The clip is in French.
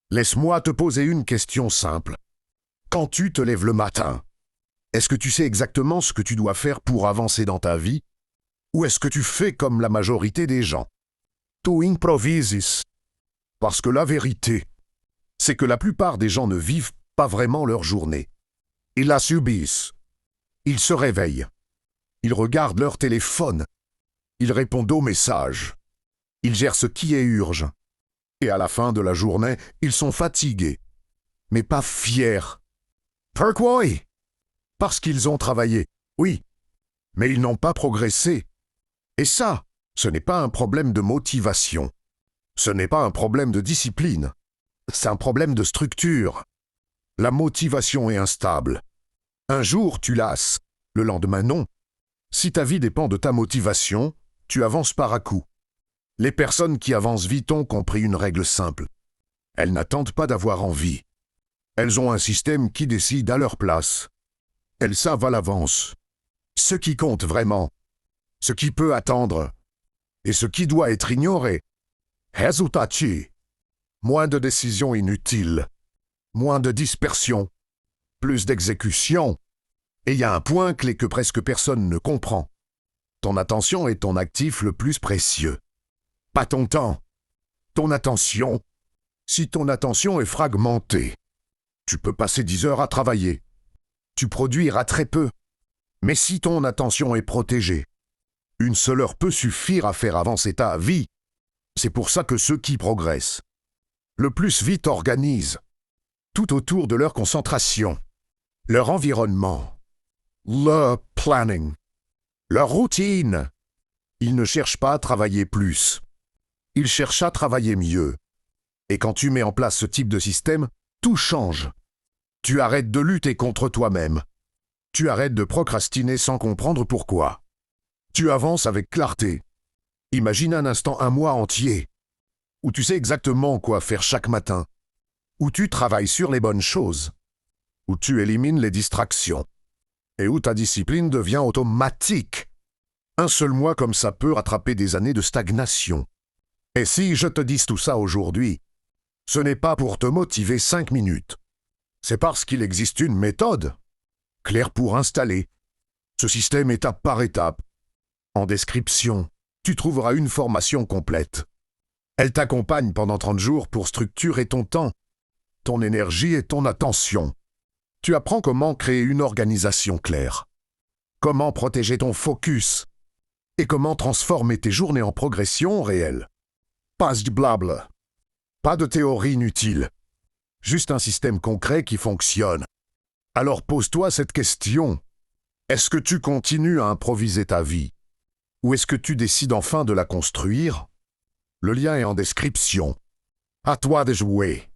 Laisse-moi te poser une question simple. Quand tu te lèves le matin, est-ce que tu sais exactement ce que tu dois faire pour avancer dans ta vie? Ou est-ce que tu fais comme la majorité des gens? Tu improvises. Parce que la vérité, c'est que la plupart des gens ne vivent pas vraiment leur journée. Ils la subissent. Ils se réveillent. Ils regardent leur téléphone. Ils répondent aux messages. Ils gèrent ce qui est urgent. Et à la fin de la journée, ils sont fatigués, mais pas fiers. Pourquoi? Parce qu'ils ont travaillé, oui, mais ils n'ont pas progressé. Et ça, ce n'est pas un problème de motivation. Ce n'est pas un problème de discipline. C'est un problème de structure. La motivation est instable. Un jour, tu lasses. Le lendemain, non. Si ta vie dépend de ta motivation, tu avances par à-coups. Les personnes qui avancent vite ont compris une règle simple. Elles n'attendent pas d'avoir envie. Elles ont un système qui décide à leur place. Elles savent à l'avance ce qui compte vraiment, ce qui peut attendre et ce qui doit être ignoré. Résultat-ci, moins de décisions inutiles, moins de dispersion, plus d'exécution. Et il y a un point clé que presque personne ne comprend. Ton attention est ton actif le plus précieux. Pas ton temps, ton attention. Si ton attention est fragmentée, tu peux passer 10 heures à travailler. Tu produiras très peu. Mais si ton attention est protégée, une seule heure peut suffire à faire avancer ta vie. C'est pour ça que ceux qui progressent le plus vite organisent tout autour de leur concentration, leur environnement, leur planning, leur routine. Ils ne cherchent pas à travailler plus. Ils cherchent à travailler mieux. Et quand tu mets en place ce type de système, tout change. Tu arrêtes de lutter contre toi-même. Tu arrêtes de procrastiner sans comprendre pourquoi. Tu avances avec clarté. Imagine un instant un mois entier, où tu sais exactement quoi faire chaque matin, où tu travailles sur les bonnes choses, où tu élimines les distractions, et où ta discipline devient automatique. Un seul mois comme ça peut rattraper des années de stagnation. Et si je te dis tout ça aujourd'hui, ce n'est pas pour te motiver 5 minutes. C'est parce qu'il existe une méthode, claire pour installer. Ce système étape par étape. En description, tu trouveras une formation complète. Elle t'accompagne pendant 30 jours pour structurer ton temps, ton énergie et ton attention. Tu apprends comment créer une organisation claire, comment protéger ton focus et comment transformer tes journées en progression réelle. Pas du blabla. Pas de théorie inutile. Juste un système concret qui fonctionne. Alors pose-toi cette question. Est-ce que tu continues à improviser ta vie? Ou est-ce que tu décides enfin de la construire? Le lien est en description. À toi de jouer.